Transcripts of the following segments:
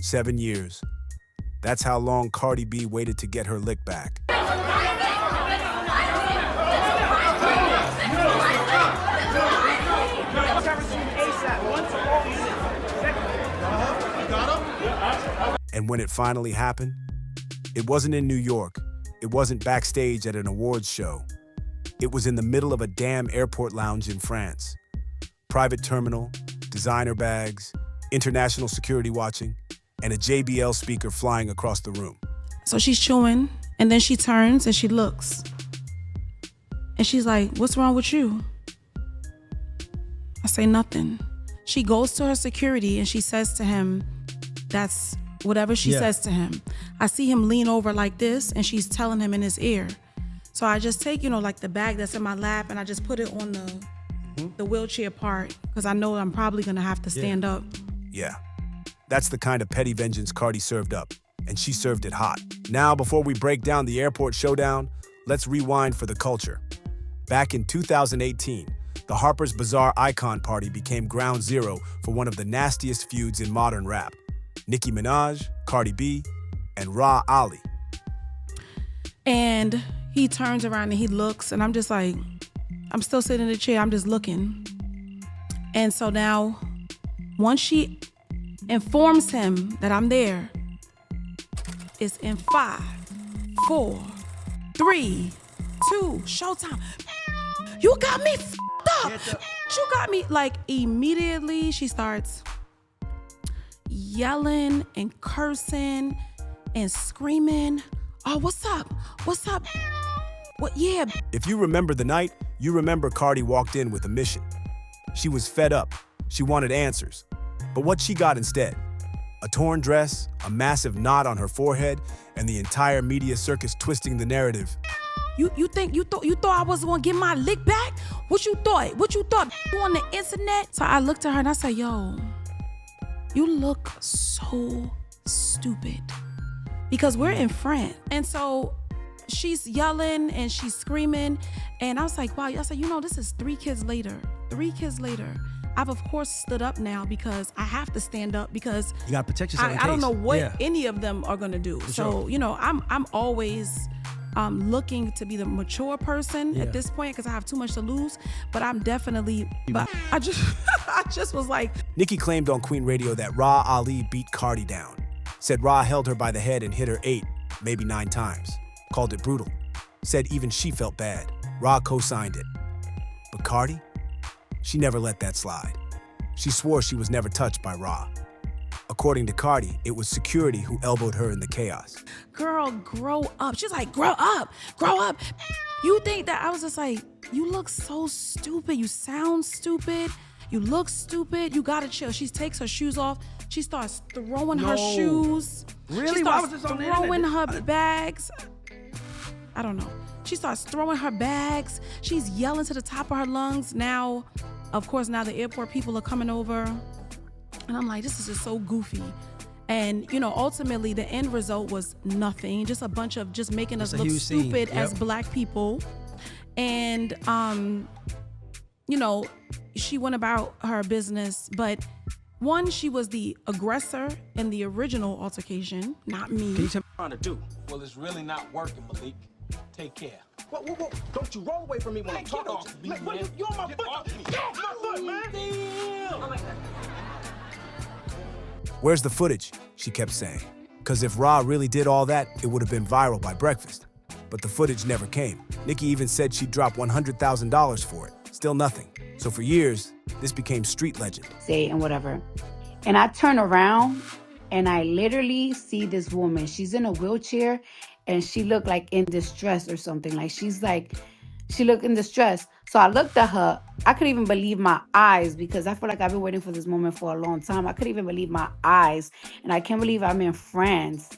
7 years. That's how long Cardi B waited to get her lick back. And when it finally happened, it wasn't in New York. It wasn't backstage at an awards show. It was in the middle of a damn airport lounge in France. Private terminal, designer bags, international security watching, and a JBL speaker flying across the room. So she's chewing, and then she turns and she looks. And she's like, "What's wrong with you?" I say, "Nothing." She goes to her security and she says to him, that's whatever she says to him. I see him lean over like this and she's telling him in his ear. So I just take, like the bag that's in my lap and I just put it on the wheelchair part because I know I'm probably gonna have to stand up. Yeah, that's the kind of petty vengeance Cardi served up, and she served it hot. Now, before we break down the airport showdown, let's rewind for the culture. Back in 2018, the Harper's Bazaar Icon Party became ground zero for one of the nastiest feuds in modern rap. Nicki Minaj, Cardi B, and Rah Ali. And he turns around and he looks, and I'm just like, I'm still sitting in the chair, I'm just looking. And so now, once she informs him that I'm there, it's in 5, 4, 3, 2, showtime. You got me f***ed up. You got me, like, immediately she starts yelling and cursing and screaming. "Oh, what's up? What's up? What? Yeah." If you remember the night, you remember Cardi walked in with a mission. She was fed up. She wanted answers. But what she got instead? A torn dress, a massive knot on her forehead, and the entire media circus twisting the narrative. You thought I was gonna get my lick back? What you thought? What you thought? You on the internet? So I looked at her and I said, "Yo, you look so stupid." Because we're in France. And so she's yelling and she's screaming. And I was like, wow, I said, this is 3 kids later. 3 kids later. I've of course stood up now because I have to stand up because you gotta protect yourself. I don't know what any of them are gonna do. So, I'm always looking to be the mature person at this point because I have too much to lose. But I'm definitely, I just was like. Nicki claimed on Queen Radio that Rah Ali beat Cardi down. Said Rah held her by the head and hit her 8, maybe 9 times. Called it brutal. Said even she felt bad. Rah co-signed it. But Cardi? She never let that slide. She swore she was never touched by Rah. According to Cardi, it was security who elbowed her in the chaos. Girl, grow up. She's like, grow up. You think that? I was just like, you look so stupid. You sound stupid. You look stupid. You gotta chill. She takes her shoes off. She starts throwing her shoes. Really? She Why starts was this on the throwing internet? her bags. I don't know. She starts throwing her bags. She's yelling to the top of her lungs. Now, of course, now the airport people are coming over. And I'm like, this is just so goofy. And, ultimately the end result was nothing. Just a bunch of just making us look stupid as Black people. And, she went about her business. But one, she was the aggressor in the original altercation, not me. Can you tell me what I'm trying to do? Well, it's really not working, Malik. Take care. Whoa. Don't you roll away from me when I'm talking to me, man. You're on my foot. You're off my foot, man. Damn. Oh my God. Where's the footage? She kept saying. Because if Rah really did all that, it would have been viral by breakfast. But the footage never came. Nicki even said she'd drop $100,000 for it. Still nothing. So for years, this became street legend. Say and whatever. And I turn around and I literally see this woman. She's in a wheelchair and she looked like in distress or something. Like she looked in distress. So I looked at her. I couldn't even believe my eyes because I feel like I've been waiting for this moment for a long time. I couldn't even believe my eyes. And I can't believe I'm in France.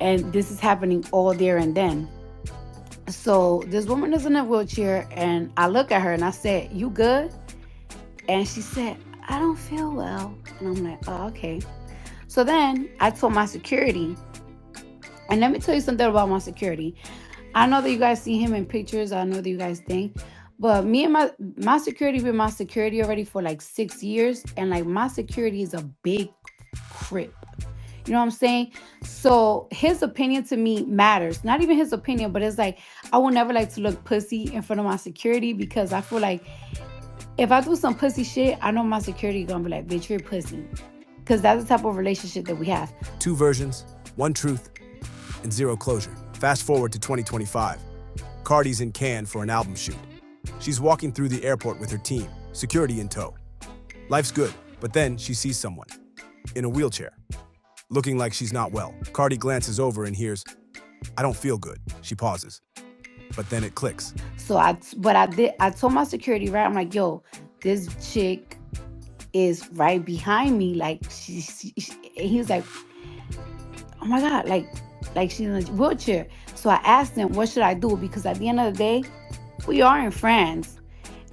And this is happening all there and then. So this woman is in a wheelchair and I look at her and I said, "You good?" And she said, "I don't feel well." And I'm like, "Oh, okay." So then I told my security, and let me tell you something about my security. I know that you guys see him in pictures. I know that you guys think, but me and my security been my security already for like 6 years. And like my security is a big crip. You know what I'm saying? So his opinion to me matters. Not even his opinion, but it's like I will never like to look pussy in front of my security because I feel like if I do some pussy shit, I know my security gonna be like, bitch, you're pussy. Because that's the type of relationship that we have. 2 versions, 1 truth, and 0 closure. Fast forward to 2025. Cardi's in Cannes for an album shoot. She's walking through the airport with her team, security in tow. Life's good, but then she sees someone in a wheelchair, looking like she's not well. Cardi glances over and hears, "I don't feel good." She pauses, but then it clicks. So I told my security, right? I'm like, yo, this chick is right behind me. Like he was like, oh my God, like she's in a wheelchair. So I asked him, what should I do? Because at the end of the day, we are in France.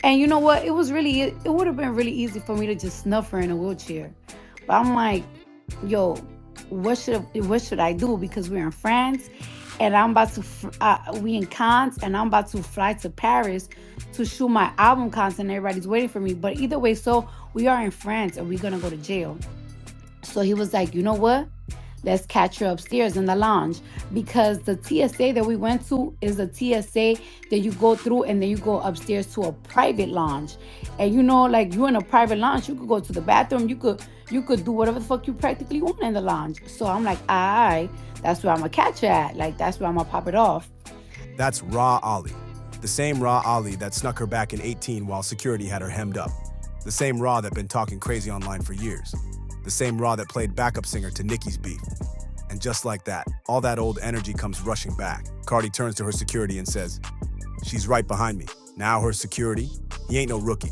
And you know what? It would have been really easy for me to just snuff her in a wheelchair. But I'm like, yo, what should I do? Because we're in France and I'm about to, we in Cannes and I'm about to fly to Paris to shoot my album content. Everybody's waiting for me. But either way, so we are in France and we're going to go to jail. So he was like, you know what? Let's catch her upstairs in the lounge, because the TSA that we went to is a TSA that you go through and then you go upstairs to a private lounge. And you know, like you in a private lounge, you could go to the bathroom, you could do whatever the fuck you practically want in the lounge. So I'm like, that's where I'm gonna catch her at. Like that's where I'm gonna pop it off. That's Rah Ali, the same Rah Ali that snuck her back in 18 while security had her hemmed up. The same Rah that been talking crazy online for years. The same Rah that played backup singer to Nicki's beef. And just like that, all that old energy comes rushing back. Cardi turns to her security and says, "She's right behind me." Now her security, he ain't no rookie.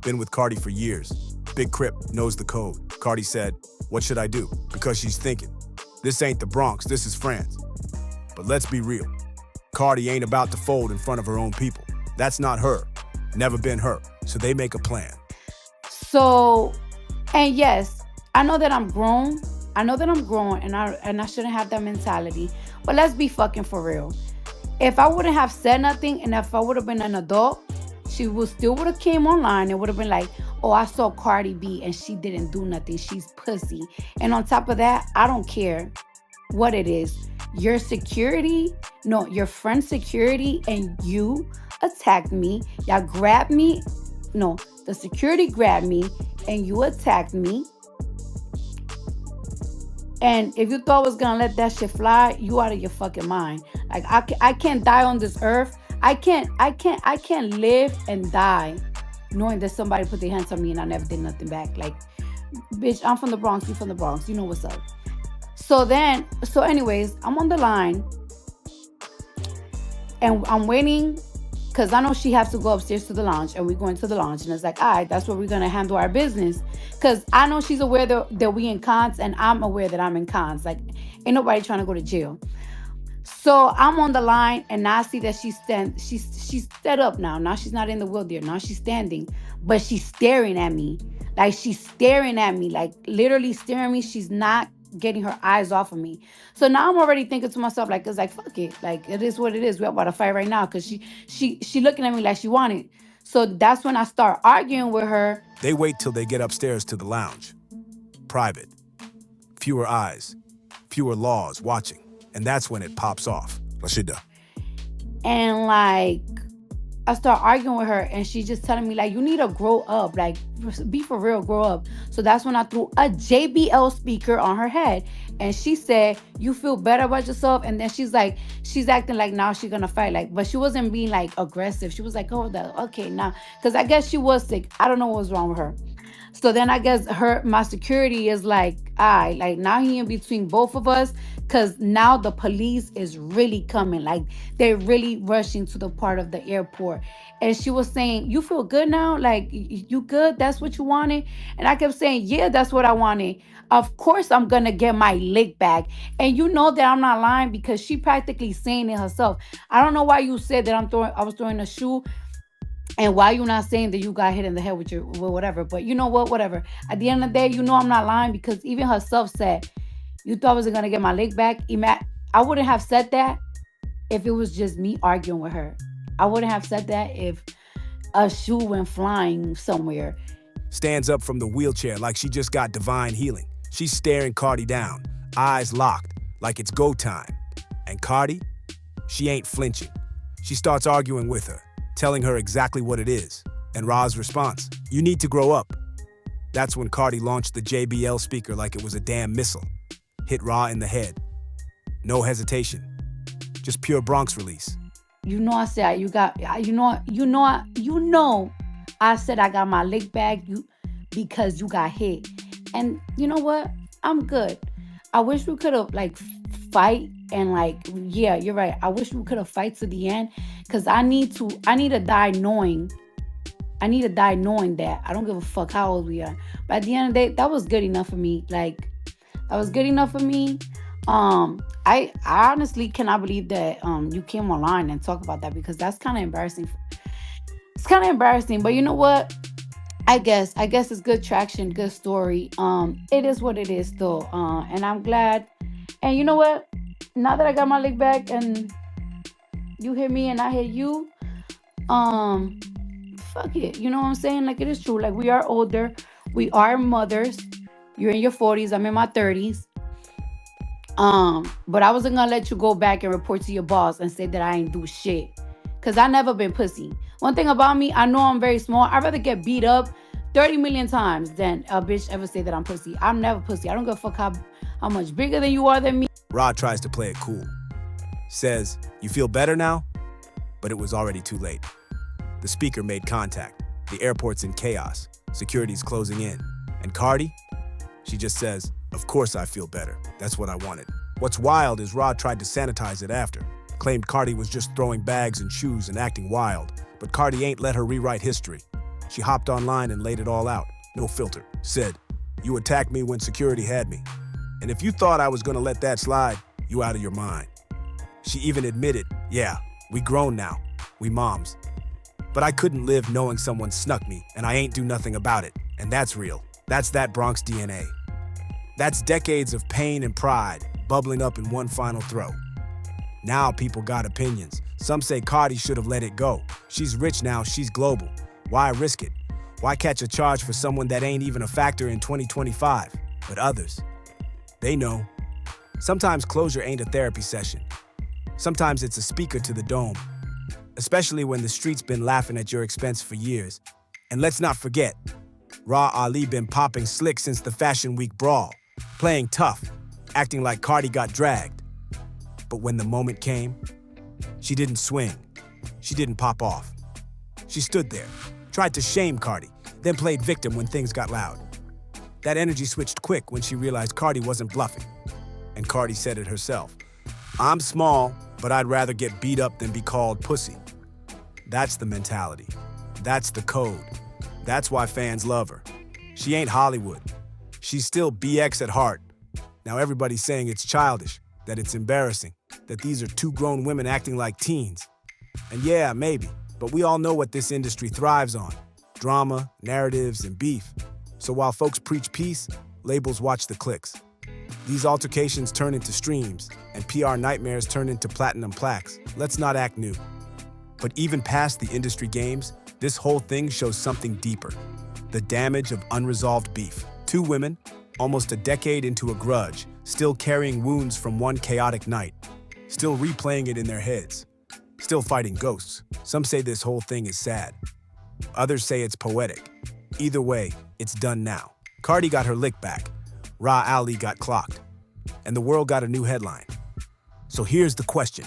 Been with Cardi for years. Big Crip, knows the code. Cardi said, "What should I do?" Because she's thinking, this ain't the Bronx, this is France. But let's be real. Cardi ain't about to fold in front of her own people. That's not her. Never been her. So they make a plan. So, and yes, I know that I'm grown. I know that I'm grown and I shouldn't have that mentality. But let's be fucking for real. If I wouldn't have said nothing and if I would have been an adult, she still would have came online and would have been like, oh, I saw Cardi B and she didn't do nothing. She's pussy. And on top of that, I don't care what it is. Your friend's security and you attacked me. Y'all grabbed me. No, the security grabbed me and you attacked me. And if you thought I was gonna let that shit fly, you out of your fucking mind. Like I can't die on this earth. I can't live and die knowing that somebody put their hands on me and I never did nothing back. Like, bitch, I'm from the Bronx, you from the Bronx. You know what's up. So anyways, I'm on the line and I'm waiting because I know she has to go upstairs to the lounge and we go into the lounge and it's like, all right, that's where we're going to handle our business. Because I know she's aware that we in Cannes and I'm aware that I'm in Cannes. Like, ain't nobody trying to go to jail. So I'm on the line and now I see that she's stood up now. Now she's not in the wheelchair. Now she's standing, but she's staring at me. Like she's staring at me, like literally staring at me. She's not getting her eyes off of me. So now I'm already thinking to myself, like, it's like, fuck it. Like, it is what it is. We're about to fight right now because she looking at me like she wanted. So that's when I start arguing with her. They wait till they get upstairs to the lounge. Private. Fewer eyes. Fewer laws watching. And that's when it pops off. Rashida. And like, I start arguing with her and she's just telling me like, you need to grow up. Like, be for real, grow up. So that's when I threw a JBL speaker on her head. And she said, you feel better about yourself? And then she's acting like now she's gonna fight. Like, but she wasn't being like aggressive. She was like, okay, now. Because I guess she was sick. I don't know what was wrong with her. So then I guess my security is like, like now he in between both of us. Because now the police is really coming. Like, they're really rushing to the part of the airport. And she was saying, you feel good now? Like, you good? That's what you wanted? And I kept saying, yeah, that's what I wanted. Of course, I'm going to get my lick back. And you know that I'm not lying because she practically saying it herself. I don't know why you said that I was throwing a shoe. And why you not saying that you got hit in the head with whatever. But you know what? Whatever. At the end of the day, you know I'm not lying because even herself said, you thought I wasn't going to get my leg back? I wouldn't have said that if it was just me arguing with her. I wouldn't have said that if a shoe went flying somewhere. Stands up from the wheelchair like she just got divine healing. She's staring Cardi down, eyes locked, like it's go time. And Cardi? She ain't flinching. She starts arguing with her, telling her exactly what it is. And Rah's response, "You need to grow up." That's when Cardi launched the JBL speaker like it was a damn missile. Hit Rah in the head. No hesitation. Just pure Bronx release. You know I said I said I got my lick back because you got hit. And you know what? I'm good. I wish we could have fight and yeah, you're right. I wish we could have fight to the end because I need to die knowing that I don't give a fuck how old we are. But at the end of the day, that was good enough for me. That was good enough for me. I honestly cannot believe that you came online and talk about that because that's kind of embarrassing. It's kind of embarrassing, but you know what? I guess it's good traction, good story. It is what it is though. And I'm glad. And you know what? Now that I got my leg back and you hit me and I hit you, fuck it. You know what I'm saying? It is true. We are older. We are mothers. You're in your 40s. I'm in my 30s. But I wasn't gonna let you go back and report to your boss and say that I ain't do shit. Cause I never been pussy. One thing about me, I know I'm very small. I'd rather get beat up 30 million times than a bitch ever say that I'm pussy. I'm never pussy. I don't give a fuck how much bigger than you are than me. Rah tries to play it cool. Says, "You feel better now?" But it was already too late. The speaker made contact. The airport's in chaos. Security's closing in. And Cardi? She just says, "Of course I feel better. That's what I wanted." What's wild is Rah tried to sanitize it after. Claimed Cardi was just throwing bags and shoes and acting wild. But Cardi ain't let her rewrite history. She hopped online and laid it all out. No filter. Said, "You attacked me when security had me. And if you thought I was gonna let that slide, you out of your mind." She even admitted, "Yeah, we grown now. We moms. But I couldn't live knowing someone snuck me and I ain't do nothing about it. And that's real. That's that Bronx DNA. That's decades of pain and pride bubbling up in one final throw. Now people got opinions. Some say Cardi should have let it go. She's rich now, she's global. Why risk it? Why catch a charge for someone that ain't even a factor in 2025? But others, they know. Sometimes closure ain't a therapy session. Sometimes it's a speaker to the dome. Especially when the street's been laughing at your expense for years. And let's not forget, Rah Ali been popping slick since the Fashion Week brawl. Playing tough, acting like Cardi got dragged. But when the moment came, she didn't swing. She didn't pop off. She stood there, tried to shame Cardi, then played victim when things got loud. That energy switched quick when she realized Cardi wasn't bluffing. And Cardi said it herself. "I'm small, but I'd rather get beat up than be called pussy." That's the mentality. That's the code. That's why fans love her. She ain't Hollywood. She's still BX at heart. Now everybody's saying it's childish, that it's embarrassing, that these are two grown women acting like teens. And yeah, maybe, but we all know what this industry thrives on. Drama, narratives, and beef. So while folks preach peace, labels watch the clicks. These altercations turn into streams, and PR nightmares turn into platinum plaques. Let's not act new. But even past the industry games, this whole thing shows something deeper. The damage of unresolved beef. Two women, almost a decade into a grudge, still carrying wounds from one chaotic night, still replaying it in their heads, still fighting ghosts. Some say this whole thing is sad. Others say it's poetic. Either way, it's done now. Cardi got her lick back. Rah Ali got clocked. And the world got a new headline. So here's the question.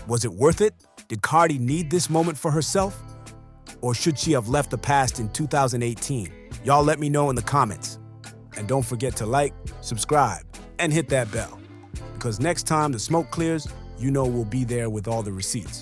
Was it worth it? Did Cardi need this moment for herself? Or should she have left the past in 2018? Y'all let me know in the comments. And don't forget to like, subscribe, and hit that bell. Because next time the smoke clears, you know we'll be there with all the receipts.